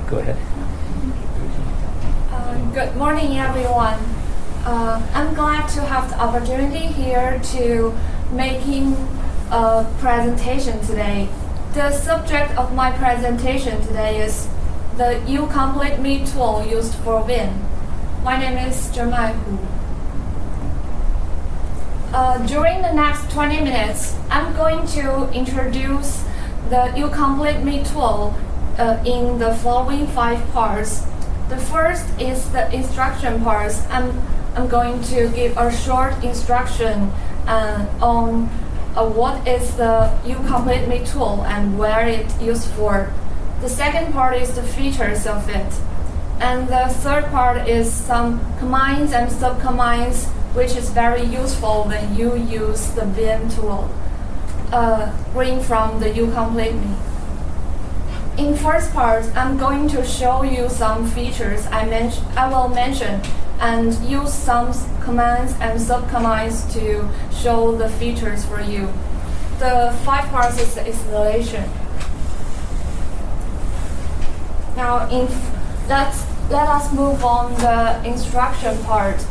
Go ahead. Good morning, everyone. I'm glad to have the opportunity here to making a presentation today. The subject of my presentation today is the Complete tool used for Vim. My name is Zhenmai. During the next 20 minutes, I'm going to introduce the Complete tool in the following 5 parts. The first is the instruction parts. I'm going to give a short instruction on what is the Complete tool and where it's used for. The second part is the features of it. And the third part is some commands and subcommands, which is very useful when you use the Vim tool, bring from the Complete. In first part, I'm going to show you some features I will mention and use some commands and subcommands to show the features for you. The 5 parts is the installation. Now, let us move on the instruction part.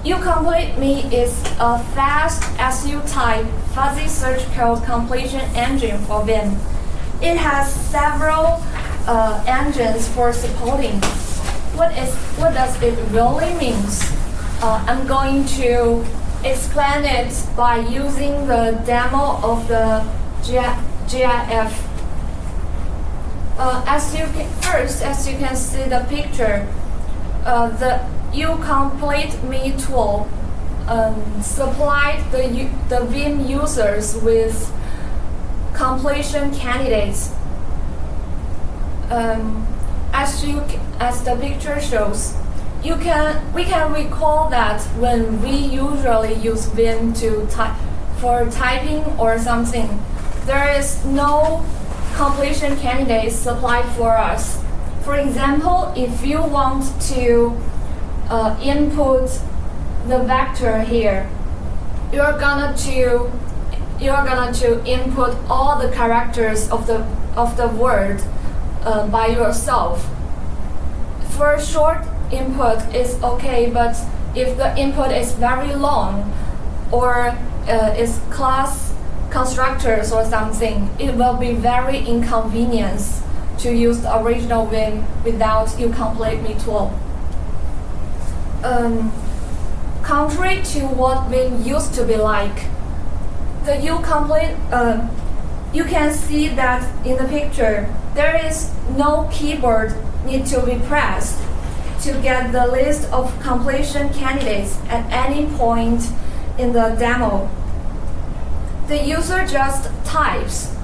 Complete is a fast, as you type, fuzzy search code completion engine for Vim. It has several engines for supporting. What does it really mean? I'm going to explain it by using the demo of the GIF. As you can see the picture, the Complete tool supplied the Vim users with completion candidates. As the picture shows, we can recall that when we usually use Vim for typing or something, there is no completion candidates supplied for us. For example, if you want to input the vector here, you're gonna to input all the characters of the word by yourself. For short input is okay, but if the input is very long or is class constructors or something, it will be very inconvenient to use the original Vim without Complete tool. Contrary to what Vim used to be like, the Complete, you can see that in the picture, there is no keyboard need to be pressed to get the list of completion candidates at any point in the demo. The user just types,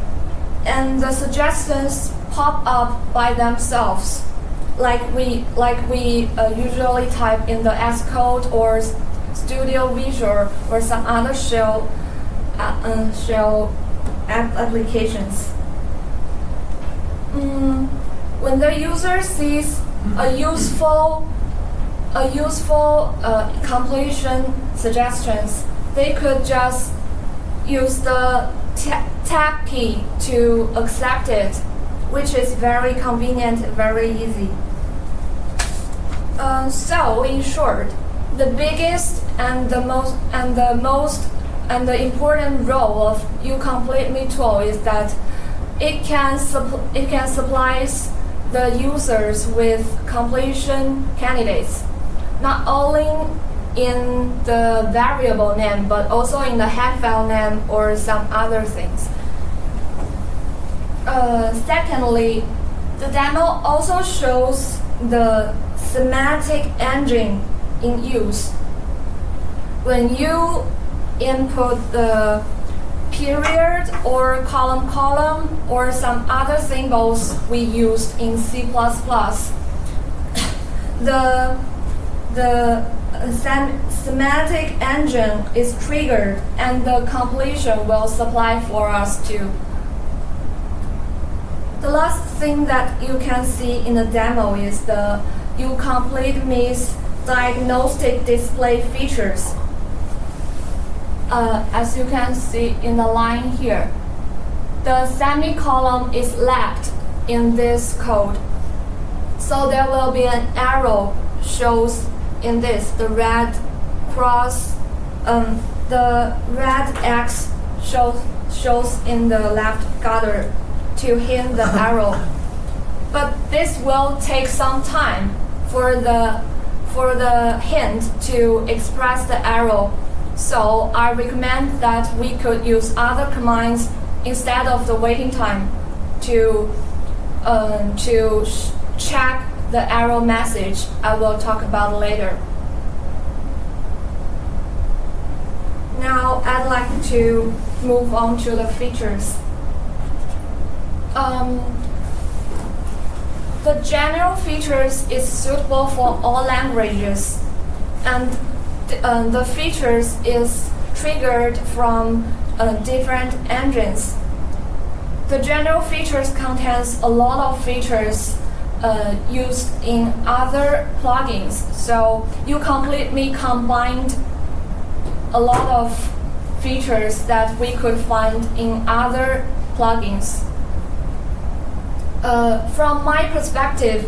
and the suggestions pop up by themselves, like we usually type in the Xcode or Studio Visual or some other shell applications. When the user sees a useful completion suggestions, they could just use the tab key to accept it, which is very convenient, very easy. So in short, the biggest and the important role of Complete tool is that it can supply the users with completion candidates, not only in the variable name, but also in the head file name or some other things. Secondly, the demo also shows the semantic engine in use. When you input the period or column or some other symbols we used in C++, the semantic engine is triggered and the completion will supply for us too. The last thing that you can see in the demo is the Complete diagnostic display features. As you can see in the line here, the semicolon is left in this code. So there will be an arrow shows in this, the red cross, the red X shows in the left gutter to hint the arrow. But this will take some time for the hint to express the arrow. So I recommend that we could use other commands instead of the waiting time to check the arrow message. I will talk about later. Now I'd like to move on to the features. The general features is suitable for all languages, and the features is triggered from different engines. The general features contains a lot of features used in other plugins. So Ucompleteme combined a lot of features that we could find in other plugins. From my perspective,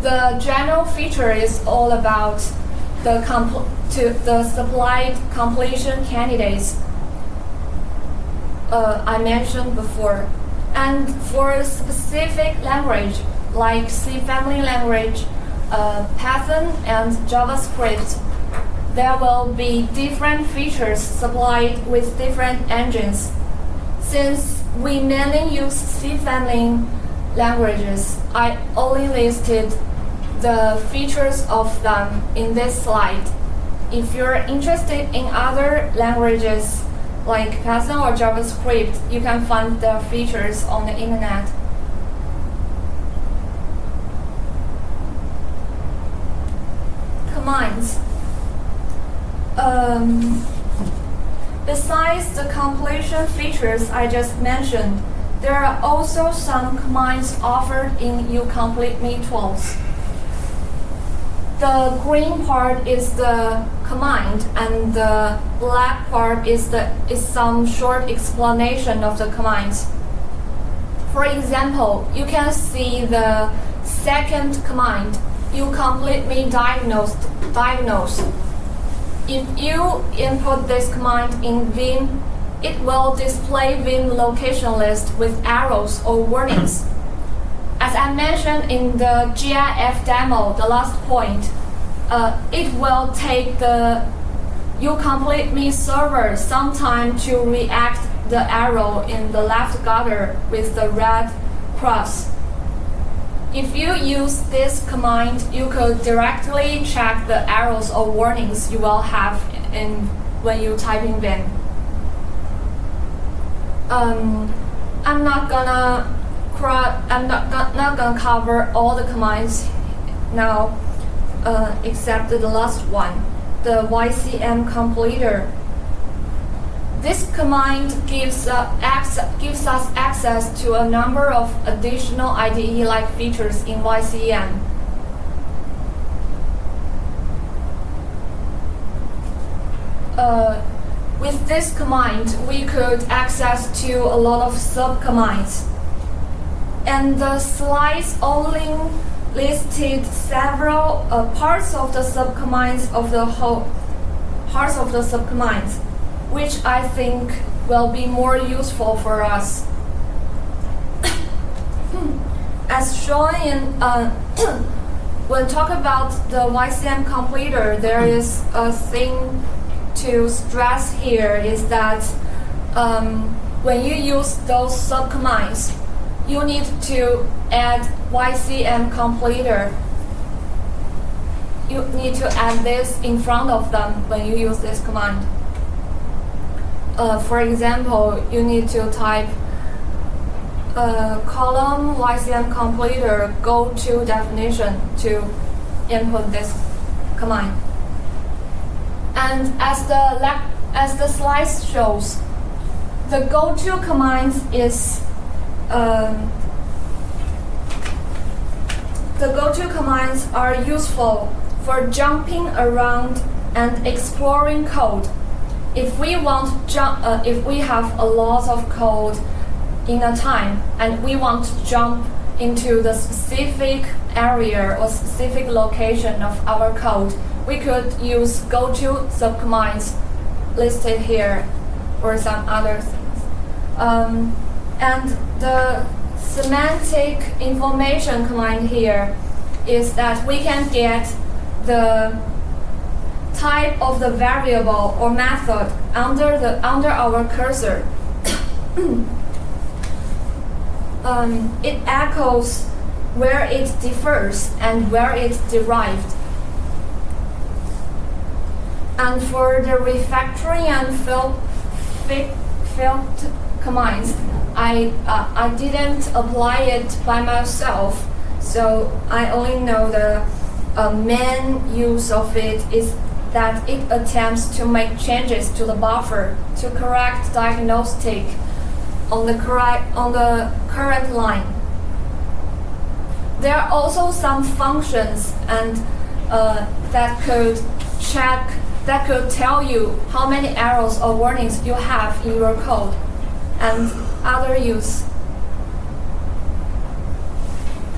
the general feature is all about the supplied completion candidates I mentioned before. And for a specific language like C family language, Python and JavaScript, there will be different features supplied with different engines. Since we mainly use C family languages, I only listed the features of them in this slide. If you're interested in other languages like Python or JavaScript, you can find their features on the internet. Commands. Besides the completion features I just mentioned, there are also some commands offered in Ucompleteme tools. The green part is the command, and the black part is some short explanation of the commands. For example, you can see the second command, Ucompleteme diagnose. If you input this command in Vim, it will display Vim location list with arrows or warnings. As I mentioned in the GIF demo, the last point, it will take the Ucompleteme server some time to react the arrow in the left gutter with the red cross. If you use this command, you could directly check the arrows or warnings you will have when you type in Vim. I'm not gonna cover all the commands now, except the last one, the Ycm Completer. This command gives us access to a number of additional IDE-like features in Ycm. With this command, we could access to a lot of subcommands. And the slides only listed several parts of the subcommands which I think will be more useful for us. As shown in when talk about the Ycm Completer, there is a thing to stress here is that when you use those subcommands, you need to add Ycm Completer. You need to add this in front of them when you use this command. For example, you need to type column Ycm Completer go to definition to input this command. And as the slide shows, the go-to command is the go-to commands are useful for jumping around and exploring code. If we have a lot of code in a time and we want to jump into the specific area or specific location of our code, we could use go-to subcommands listed here or some other things. And the semantic information command here is that we can get the type of the variable or method under our cursor. It echoes where it differs and where it's derived. And for the refactoring and filter commands, I didn't apply it by myself, so I only know the main use of it is that it attempts to make changes to the buffer to correct diagnostic on the current line. There are also some functions and that could tell you how many errors or warnings you have in your code and other use.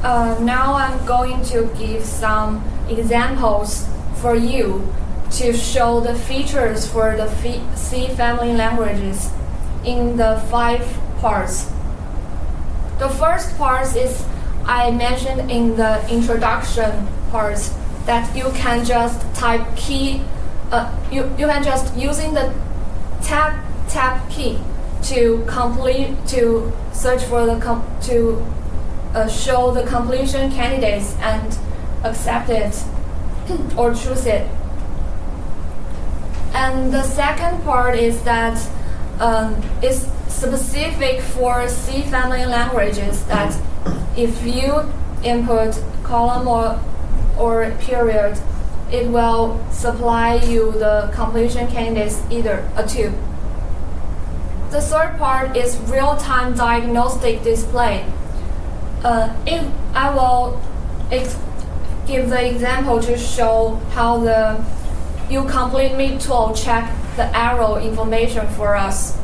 Now I'm going to give some examples for you to show the features for the C family languages in the 5 parts. The first part is I mentioned in the introduction parts that you can just type key. You can just using the tab key to search for the show the completion candidates and accept it or choose it. And the second part is that is specific for C family languages, that if you input column or period, it will supply you the completion candidates either a 2. The third part is real-time diagnostic display. I will give the example to show how the Ucomplete tool check the arrow information for us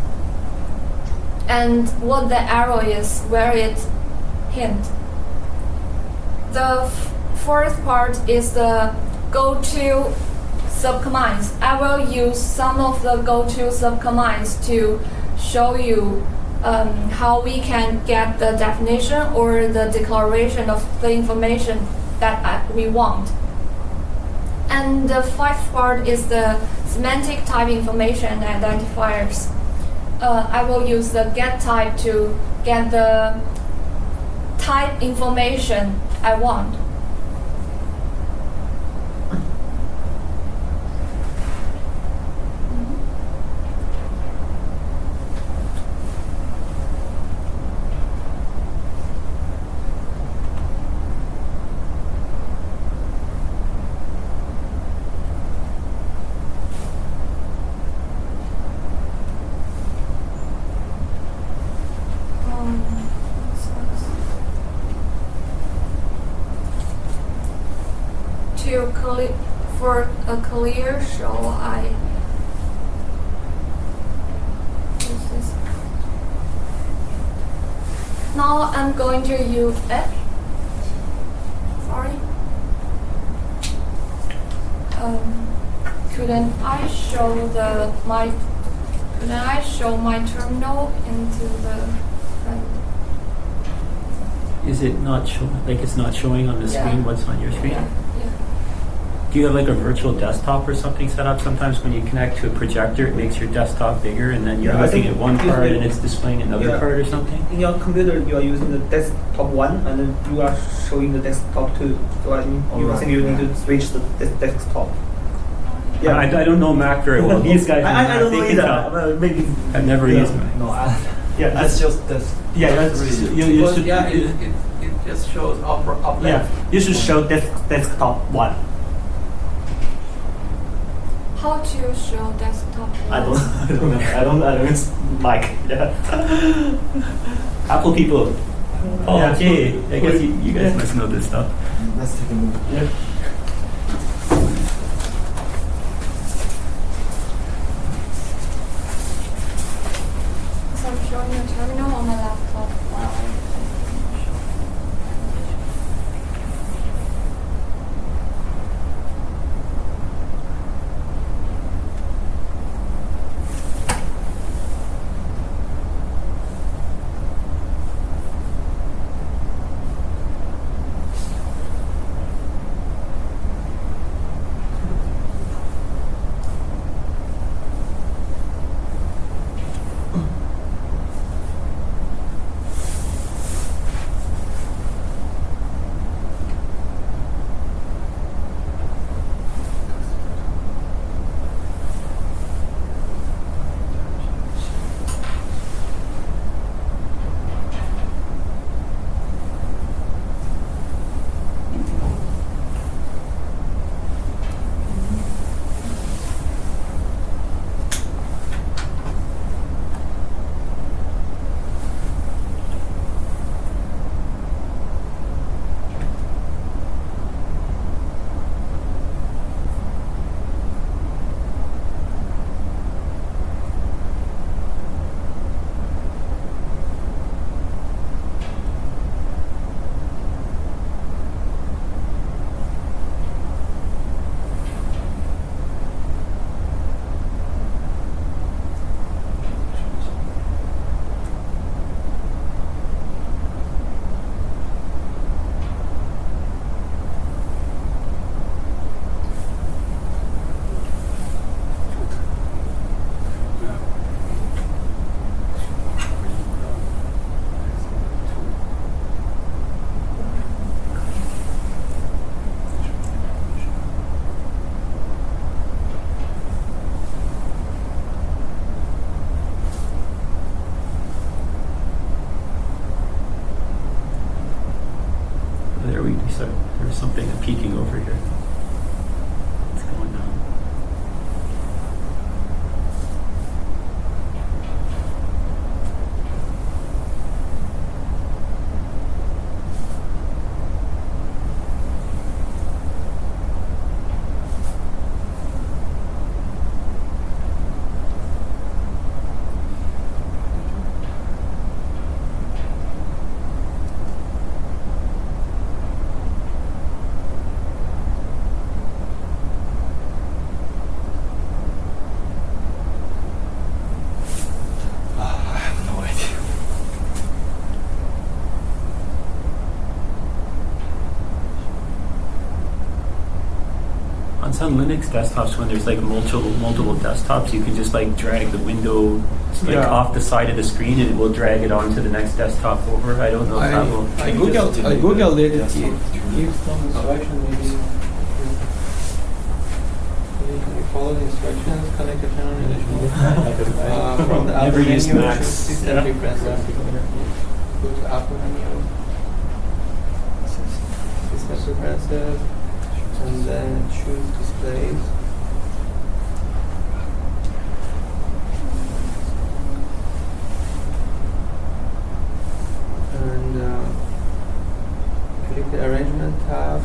and what the arrow is, where it hint. The fourth part is the go-to subcommands. I will use some of the go-to subcommands to show you how we can get the definition or the declaration of the information that we want. And the fifth part is the semantic type information identifiers. I will use the get type to get the type information I want. For a clear show, I use this. Now I'm going to use it. Sorry. Couldn't I show my terminal into the? Is it not showing? Like it's not showing on the screen what's on your screen? Yeah. Do you have like a virtual desktop or something set up? Sometimes when you connect to a projector, it makes your desktop bigger, and then you're looking at one part and it's displaying another part or something? In your computer, you are using the desktop 1, and then you are showing the desktop 2. So I think you need to switch the desktop. Yeah, I don't know Mac very well. These guys, I don't know either. Maybe I've never used Mac. No, yeah, that's just this. Yeah, that's you should. Yeah, it just shows up left. Yeah, you should show desktop 1. How to show desktop? I don't know. It's Mike. Yeah. Apple people. Oh, yeah. Okay. I guess you guys must know this stuff. Let's take a look. Yeah. So I'm showing the terminal on my laptop. There's something peeking over here. What's going on? I have no idea. On some Linux desktops, when there's like multiple desktops, you can just like drag the window like Yeah. off the side of the screen, and it will drag it onto the next desktop over. I don't know if that will. I googled it. It gives some instruction maybe. You follow the instructions, connect the channel relation. From the Never upper use menu, Macs. choose system Yeah. preferences. Go to upper menu. System preferences. And then choose displays. And click the arrangement tab.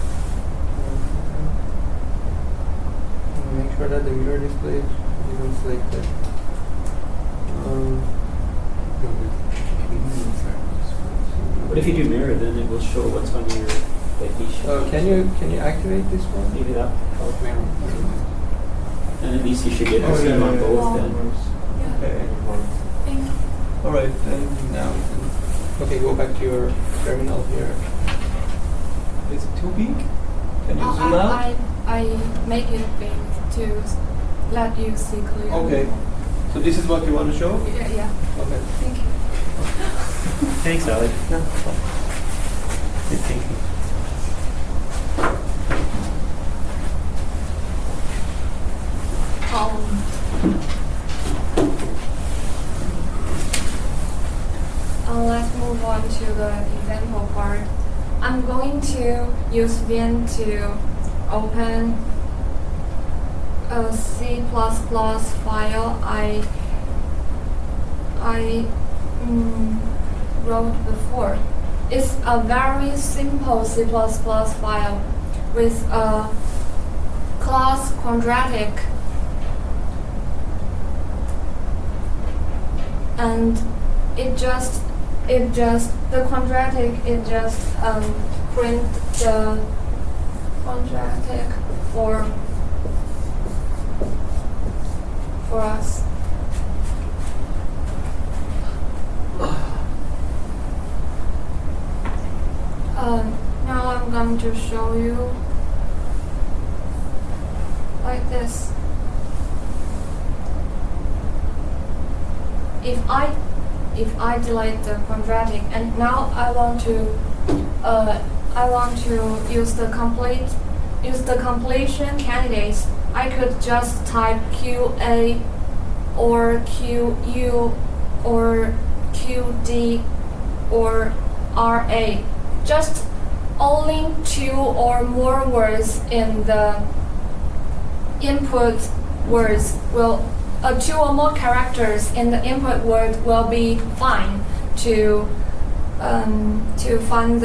And make sure that the mirror display isn't selected. But if you do mirror, then it will show what's on your like each. Can you activate this one? Maybe that will help. And at least you should get the Oh, same yeah, on yeah, both yeah. then. Okay. Thank you. All right, then now we can. Okay, go back to your terminal here. Is it too big? Can you zoom out? I make it big to let you see clearly. Okay. So this is what you want to show? Yeah. Okay. Thank you. Thanks, Alex. Yeah. Thank you. Let's move on to the example part. I'm going to use Vim to open a C++ file I wrote before. It's a very simple C++ file with a class quadratic, and the quadratic print the quadratic for us. Now I'm going to show you like this. If I delete the quadratic, and now I want to use the completion candidates, I could just type QA or QU or QD or RA. Just only 2 or more words in the input words will 2 or more characters in the input word will be fine to find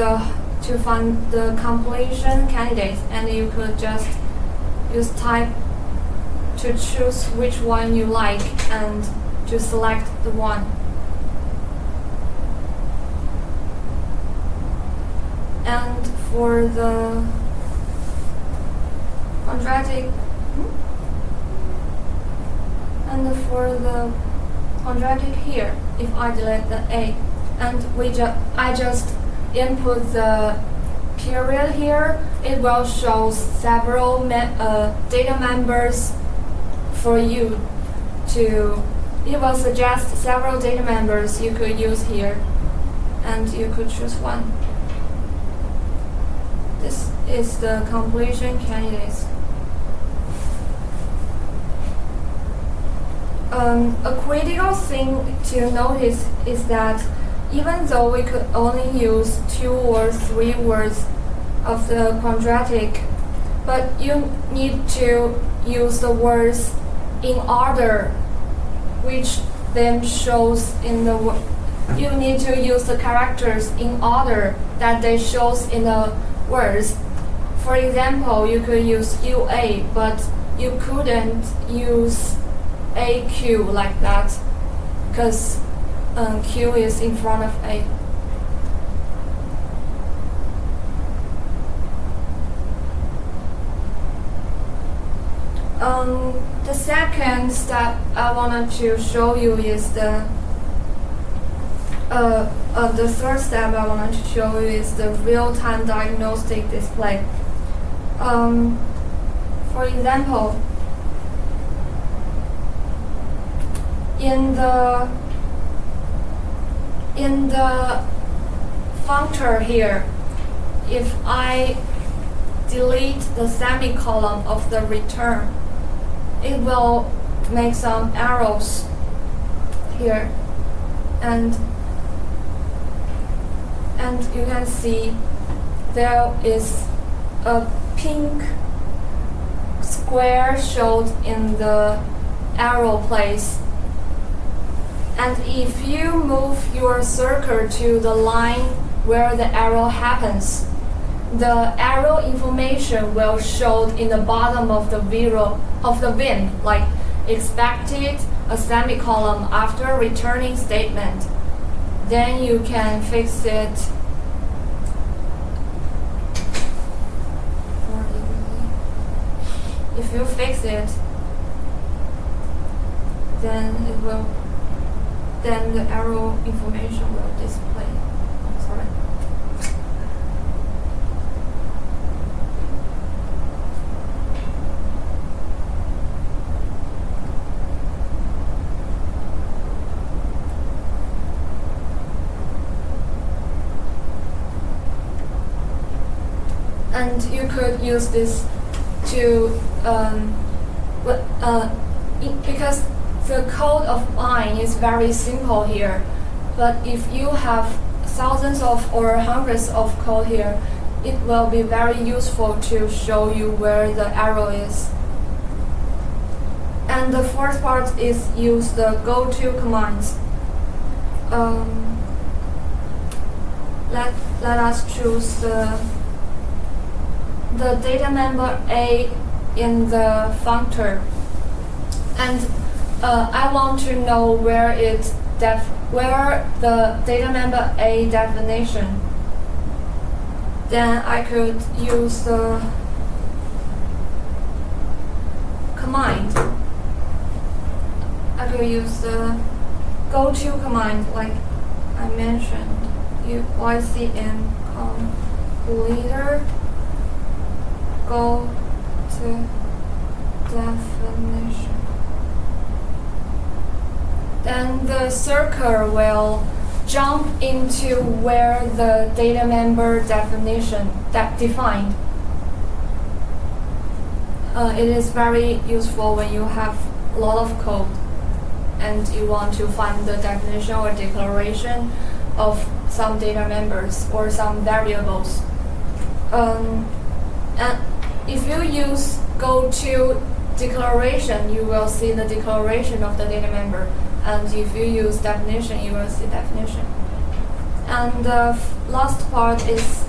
the completion candidates, and you could just use type to choose which one you like and to select the one. And for the quadratic here, if I delete the A, and I just input the period here, it will show several data members for you to. It will suggest several data members you could use here, and you could choose one. This is the completion candidates. A critical thing to notice is that even though we could only use 2 or 3 words of the quadratic, but you need to use the words in order, which then shows in the you need to use the characters in order that they shows in the words. For example, you could use UA, but you couldn't use AQ like that because Q is in front of A. The second step I wanted to show you is the third step I wanted to show you is the real-time diagnostic display. For example, in the functor here, if I delete the semicolon of the return, it will make some arrows here, and you can see there is a pink square showed in the arrow place. And if you move your circle to the line where the arrow happens, the arrow information will show in the bottom of the VIN, like expected a semicolon after returning statement. Then you can fix it. If you fix it, then the arrow information will display. Sorry. And you could use this to because the code of line is very simple here, but if you have thousands of or hundreds of code here, it will be very useful to show you where the arrow is. And the fourth part is use the go-to commands. Let us choose the data member A in the functor, and I want to know where the data member A definition. Then I could use the command. I could use the go-to command, like I mentioned. Ycm Completer. Go to definition. Then the circle will jump into where the data member definition defined. It is very useful when you have a lot of code and you want to find the definition or declaration of some data members or some variables. And if you use go to declaration, you will see the declaration of the data member. And if you use definition, you will see definition. And the last part is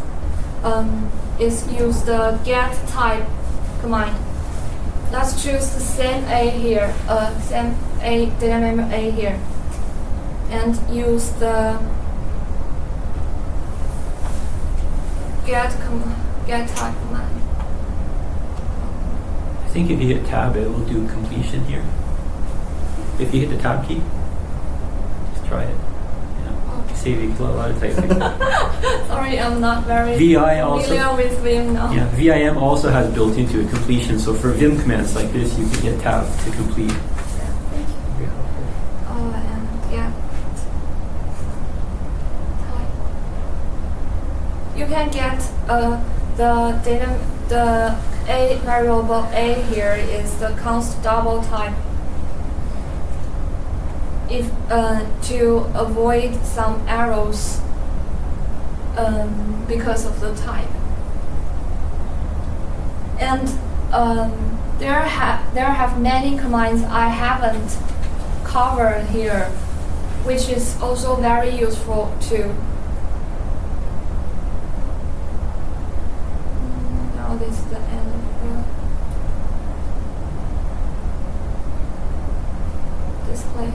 use the get type command. Let's choose the same A here, same A data member A here, and use the get type command. I think if you hit tab, it will do completion here. If you hit the tab key, just try it. Yeah. Save you a lot of typing. Sorry, I'm not very VI familiar with Vim now. Yeah, VIM also has built into it completion. So for Vim commands like this, you can hit tab to complete. And yeah. You can get the A variable A here is the const double type. If to avoid some errors because of the type. And there have many commands I haven't covered here, which is also very useful too. Now this is the end of the display.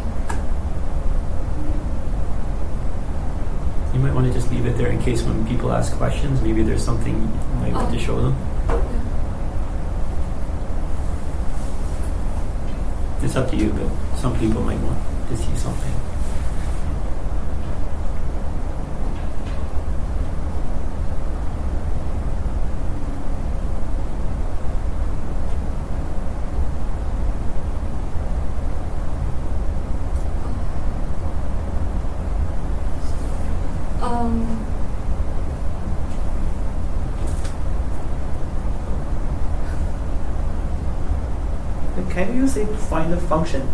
You might want to just leave it there in case when people ask questions, maybe there's something you might want to show them. It's up to you, but some people might want to see something. Can you use it to find the function?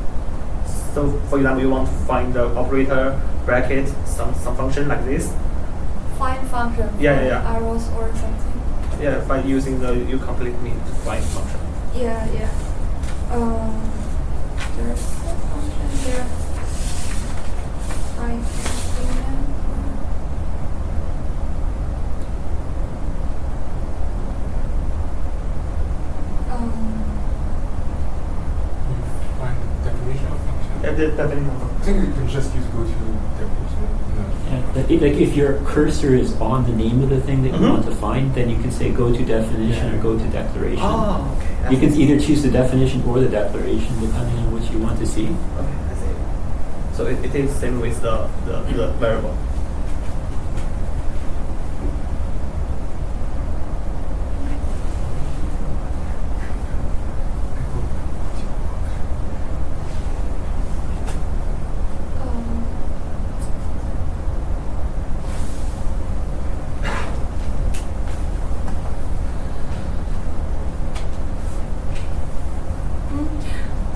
So, for example, you want to find the operator, bracket, some function like this. Find function. Yeah. Arrows or something. Yeah, by using the uComplete to find function. Yeah. There's a function here. I can remember. Find the definition of function. Yeah, the definition. I think you can just use go to definition. Like if your cursor is on the name of the thing that you want to find, then you can say go to definition or go to declaration. Oh, okay. You can either choose the definition or the declaration depending on what you want to see. Okay, I see. So it is same with the variable.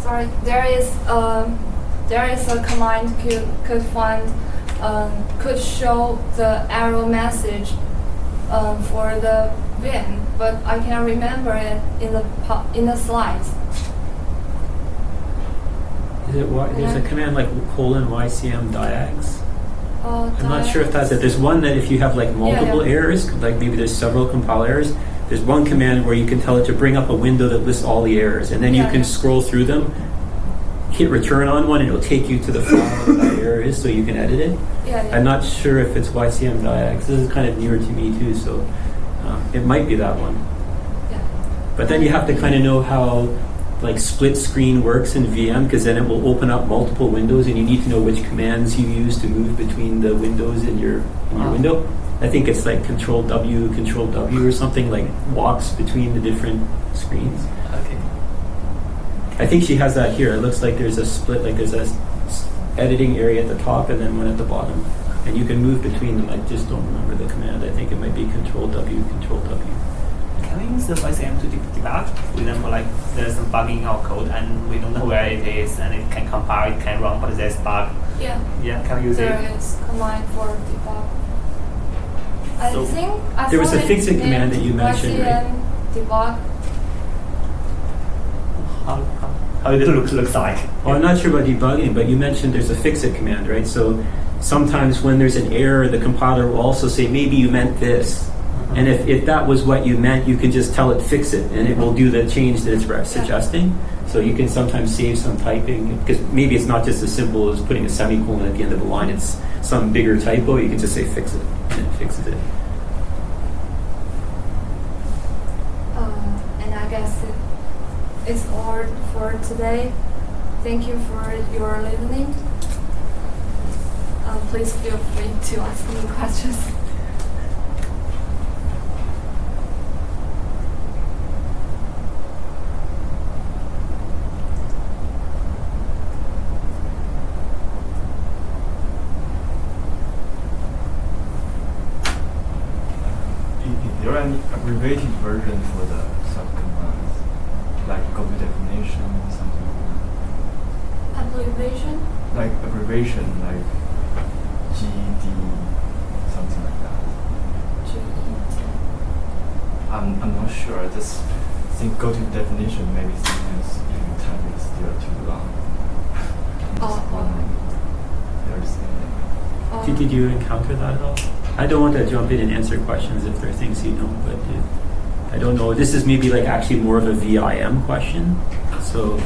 Sorry, there is a command could find could show the error message for the Vim, but I can't remember it in the slides. Is it what? There's a command like :Ycm diags. I'm not sure if that's it. There's one that if you have like multiple errors, like maybe there's several compile errors, there's one command where you can tell it to bring up a window that lists all the errors, and then you can scroll through them, hit return on one, and it'll take you to the file where that error is so you can edit it. I'm not sure if it's Ycm diags. This is kind of newer to me too, so it might be that one. But then you have to kind of know how like split screen works in VM, because then it will open up multiple windows, and you need to know which commands you use to move between the windows in your window. I think it's like Control W or something, like walks between the different screens. Okay. I think she has that here. It looks like there's a split, like there's a editing area at the top and then one at the bottom, and you can move between them. I just don't remember the command. I think it might be Control W. Can we use the Ycm to debug? For example, like there's some bug in our code and we don't know where it is, and it can compile, it can run, but there's bug. Yeah. Can we use there it? There is command for debug. I So think there was a fix-it command that you mentioned, right? Debug. How it looks like. Well, I'm not sure about debugging, but you mentioned there's a fix-it command, right? So sometimes when there's an error, the compiler will also say, maybe you meant this. And if that was what you meant, you can just tell it fix it, and it will do the change that it's suggesting. So you can sometimes save some typing, because maybe it's not just as simple as putting a semicolon at the end of a line. It's some bigger typo. You can just say fix it, and it fixes it. And I guess it's all for today. Thank you for your listening. Please feel free to ask me questions. Is there any abbreviated version for the subcommands, like go to definition or something like that? Abbreviation? Like abbreviation, like GD, something like that. GED. I'm not sure. Just think go to definition, maybe sometimes even type is still too long. Did you encounter that at all? I don't want to jump in and answer questions if there are things you know, but I don't know. This is maybe like actually more of a VIM question. So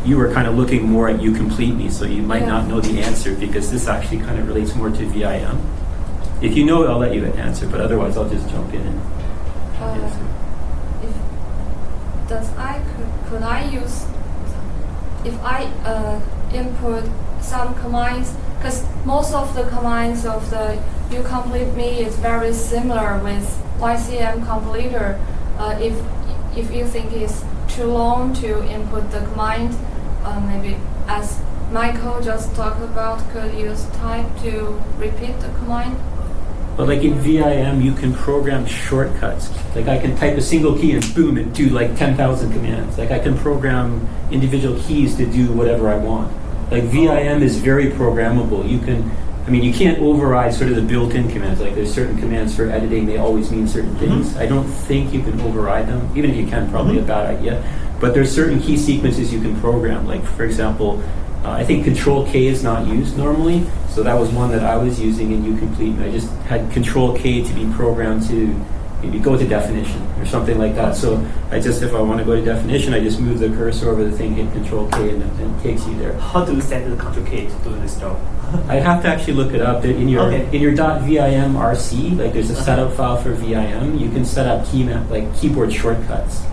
you were kind of looking more at You Complete Me, so you might not know the answer because this actually kind of relates more to VIM. If you know it, I'll let you answer, but otherwise I'll just jump in and answer. Could I use, if I input some commands, because most of the commands of the You Complete Me is very similar with Ycm Completer. If you think it's too long to input the command, maybe as Michael just talked about, could use type to repeat the command. But like in VIM, you can program shortcuts. Like I can type a single key and boom, it do like 10,000 commands. Like I can program individual keys to do whatever I want. Like VIM is very programmable. You can't override sort of the built-in commands. Like there's certain commands for editing, they always mean certain things. I don't think you can override them. Even if you can, probably a bad idea. But there's certain key sequences you can program. Like for example, I think Control K is not used normally. So that was one that I was using in You Complete Me. I just had Control K to be programmed to maybe go to definition or something like that. So if I want to go to definition, I just move the cursor over the thing, hit Control K, and it takes you there. How do you set the Control K to do this job? I'd have to actually look it up. In your .vim rc, like there's a setup file for VIM. You can set up keyboard shortcuts.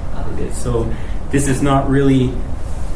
So this is not really.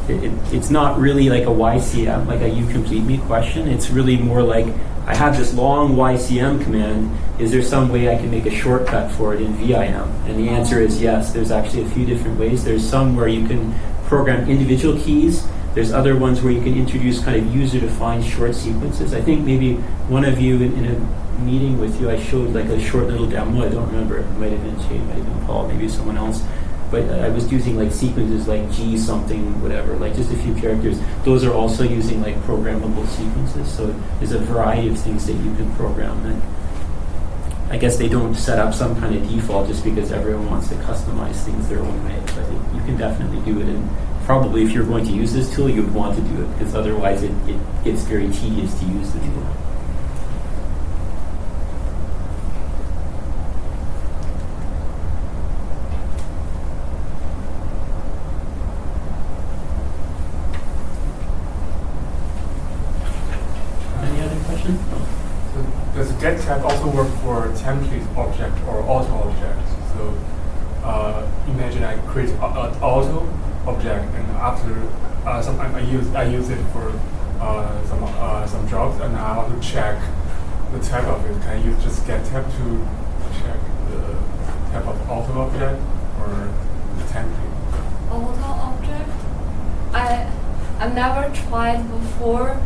It's not really like a YCM, like a You Complete Me question. It's really more like I have this long YCM command. Is there some way I can make a shortcut for it in VIM? And the answer is yes. There's actually a few different ways. There's some where you can program individual keys. There's other ones where you can introduce kind of user-defined short sequences. I think maybe one of you in a meeting with you, I showed like a short little demo. I don't remember. It might have been Shane, it might have been Paul, maybe someone else. But I was using like sequences like G something, whatever, like just a few characters. Those are also using like programmable sequences. So there's a variety of things that you can program. And I guess they don't set up some kind of default just because everyone wants to customize things their own way. But you can definitely do it. And probably if you're going to use this tool, you'd want to do it because otherwise it gets very tedious to use the tool. Does get type also work for template object or auto object? So imagine I create an auto object, and after I use it for some jobs, and I want to check the type of it. Can I use just get type to check the type of auto object or the template? Auto object? I've never tried before.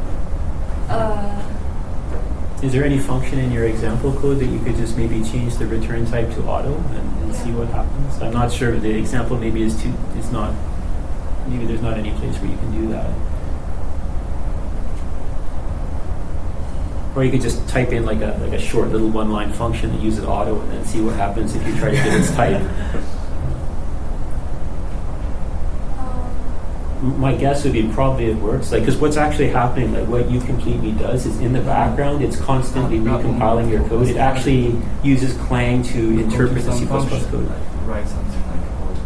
Is there any function in your example code that you could just maybe change the return type to auto and see what happens? I'm not sure. The example maybe maybe there's not any place where you can do that. Or you could just type in like a short little one-line function that uses auto and then see what happens if you try to get its type. My guess would be probably it works, because what's actually happening, like what You Complete Me does is in the background, it's constantly recompiling your code. It actually uses Clang to interpret the C++ code. Write something like auto.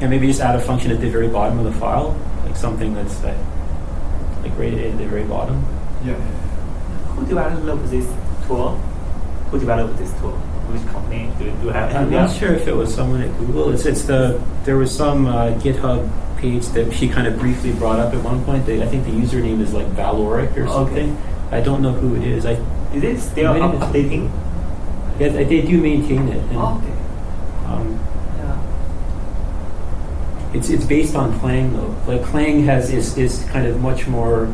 And maybe just add a function at the very bottom of the file, like something that's like right at the very bottom. Yeah. Who developed this tool? Which company do you have? I'm not sure if it was someone at Google. There was some GitHub page that she kind of briefly brought up at one point. I think the username is like Valoric or something. Okay. I don't know who it is. Is it still updating? Yeah, they do maintain it. And, okay. It's based on Clang though. Like Clang is kind of much more.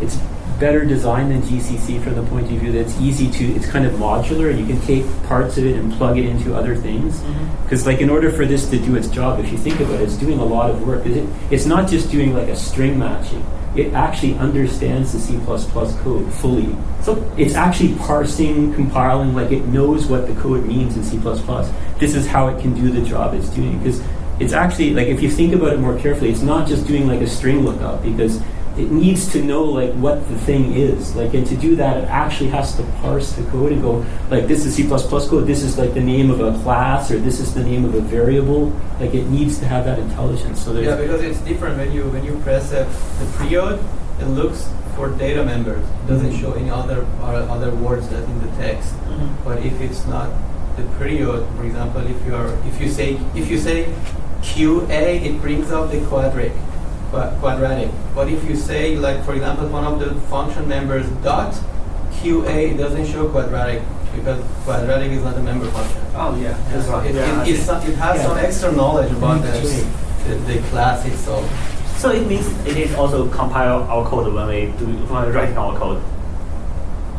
It's better designed than GCC from the point of view that it's kind of modular. You can take parts of it and plug it into other things. Because in order for this to do its job, if you think about it, it's doing a lot of work. It's not just doing like a string matching. it actually understands the C++ code fully. So it's actually parsing, compiling, like it knows what the code means in C++. This is how it can do the job it's doing. Because it's actually, like if you think about it more carefully, it's not just doing like a string lookup, because it needs to know like what the thing is. Like, and to do that, it actually has to parse the code and go, like, this is C++ code, this is like the name of a class, or this is the name of a variable. Like, it needs to have that intelligence. So yeah, because it's different when you press the period, it looks for data members. It doesn't show any other words that in the text. But if it's not the period, for example, if you say QA, it brings up the quadratic. But if you say, like, for example, one of the function members dot QA, it doesn't show quadratic, because quadratic is not a member function. Oh yeah, that's right. It has some extra knowledge about the class itself. So it means it is also compile our code when we writing our code.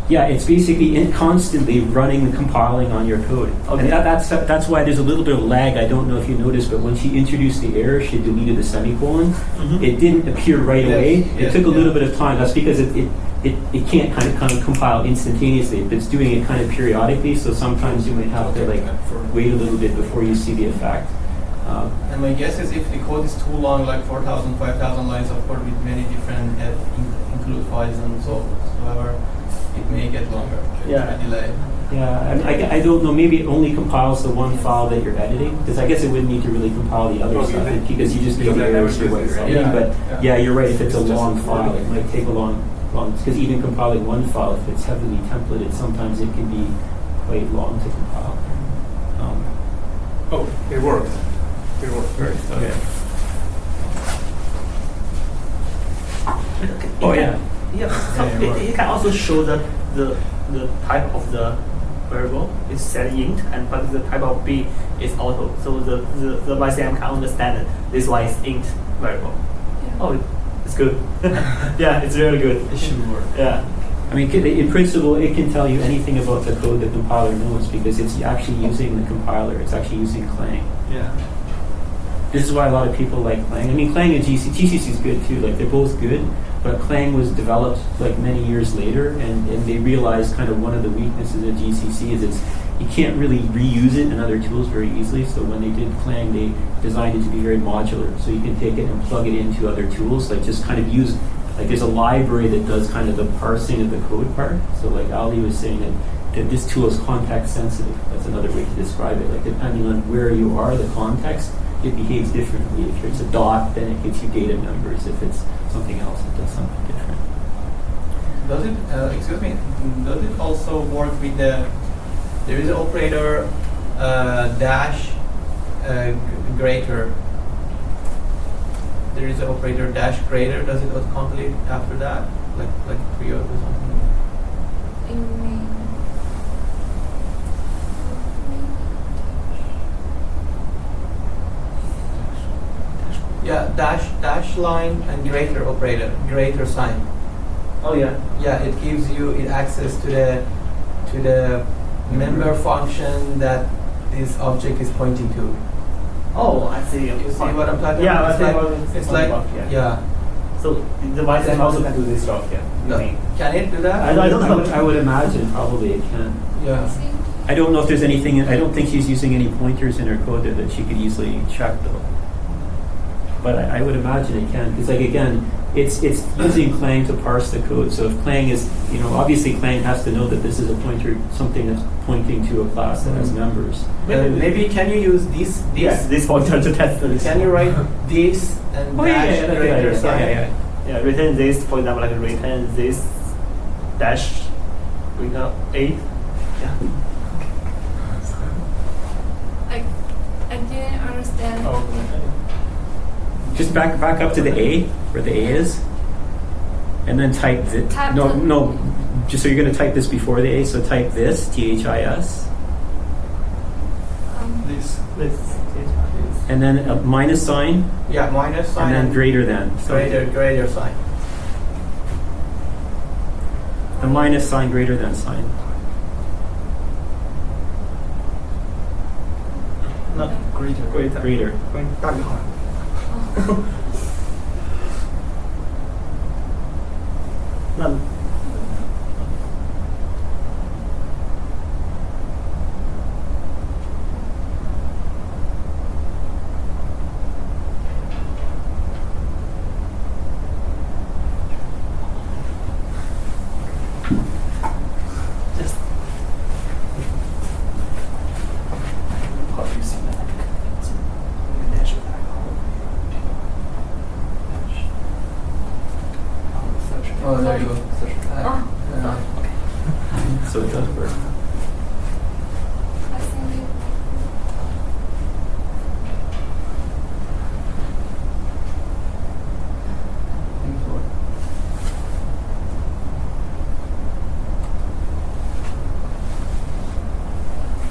Yeah, it's basically constantly running and compiling on your code. Okay. And that's why there's a little bit of lag. I don't know if you noticed, but when she introduced the error, she deleted the semicolon. It didn't appear right away. It took a little bit of time. That's because it can't kind of compile instantaneously. It's doing it kind of periodically, so sometimes you might have to like wait a little bit before you see the effect. And my guess is if the code is too long, like 4,000, 5,000 lines of code with many different include files and so whatever, it may get longer. Yeah. Delay. Yeah, and I don't know, maybe it only compiles the one file that you're editing, because I guess it wouldn't need to really compile the other stuff, because you just need the errors for what you're editing. But yeah, you're right, if it's a long file, it might take a long, because even compiling one file, if it's heavily templated, sometimes it can be quite long to compile. Oh, it works. It works. Great. Okay. Oh yeah. Yeah, so it can also show the type of the variable is set int, and but the type of B is auto. So the Ycm can understand this one is int variable. Yeah. Oh, it's good. Yeah, it's really good. It should work. Yeah. I mean, in principle, it can tell you anything about the code the compiler knows, because it's actually using the compiler. It's actually using Clang. Yeah. This is why a lot of people like Clang. I mean, Clang and GCC is good too. Like, they're both good, but Clang was developed like many years later, and they realized kind of one of the weaknesses of GCC is you can't really reuse it in other tools very easily. So when they did Clang, they designed it to be very modular, so you can take it and plug it into other tools. Like, just kind of use, like, there's a library that does kind of the parsing of the code part. So like Ali was saying that this tool is context sensitive. That's another way to describe it. Like, depending on where you are, the context, it behaves differently. If it's a dot, then it gives you data numbers. If it's something else, it does something different. Does it, excuse me, does it also work with there is an operator dash greater. There is an operator dash greater. Does it autocomplete after that? Like period or something? You mean? Yeah, dash line and greater operator, greater sign. Oh yeah. Yeah, it gives you access to the member function that this object is pointing to. Oh, I see. You see what I'm talking Yeah, about? I see what It's like, yeah. yeah. So the Ycm also can do this job. Yeah. No. Can it do that? I don't know. I would imagine probably it can. Yeah. I don't know if there's anything. I don't think she's using any pointers in her code there that she could easily check though. But I would imagine it can, because like again, it's using Clang to parse the code. So if Clang is, obviously Clang has to know that this is a pointer, something that's pointing to a class that has members. Maybe can you use this? Yes, this pointer to test this. Can you write this and dash greater sign? Yeah, return this, for example, like return this dash return 8. Yeah. I didn't understand. Oh, Just back up to the A, where the A is, and then type this. No. Just so you're going to type this before the A. So type this, THIS, This. and then a minus sign, Yeah, minus sign and then greater than. So greater sign. the minus sign, greater than sign. Not Greater. Greater. 大就好了。None. Just how do you see that? Dash it back. Oh, there you go. Oh. So it does work. I think it-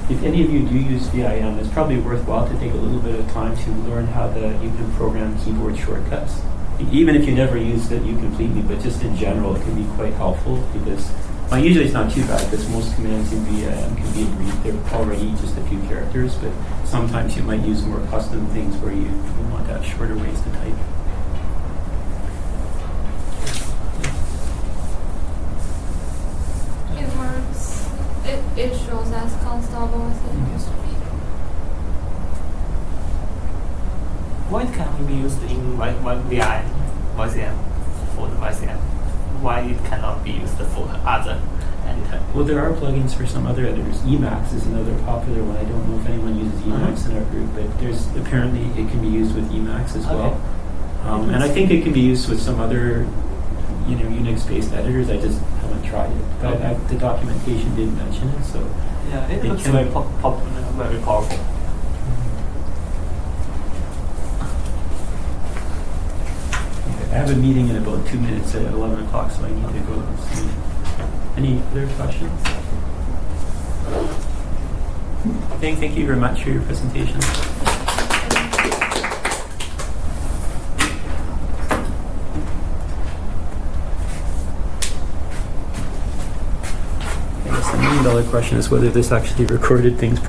If any of you do use VIM, it's probably worthwhile to take a little bit of time to learn how you can program keyboard shortcuts. Even if you never use it, you completely, but just in general, it can be quite helpful because usually it's not too bad because most commands in VIM can be agreed. They're already just a few characters, but sometimes you might use more custom things where you want to have shorter ways to type. It works. It shows as constable as it used to be. Why it cannot be used in VI, YCM, for the YCM? Why it cannot be used for other editor? Well, there are plugins for some other editors. Emacs is another popular one. I don't know if anyone uses Emacs in our group, but there's apparently it can be used with Emacs as well. And I think it can be used with some other, Unix-based editors. I just haven't tried it. But the documentation did mention it, so Yeah, it It looks can- very very powerful. I have a meeting in about 2 minutes at 11 o'clock, so I need to go. Any other questions? Thank you very much for your presentation. I guess the $1 million question is whether this actually recorded things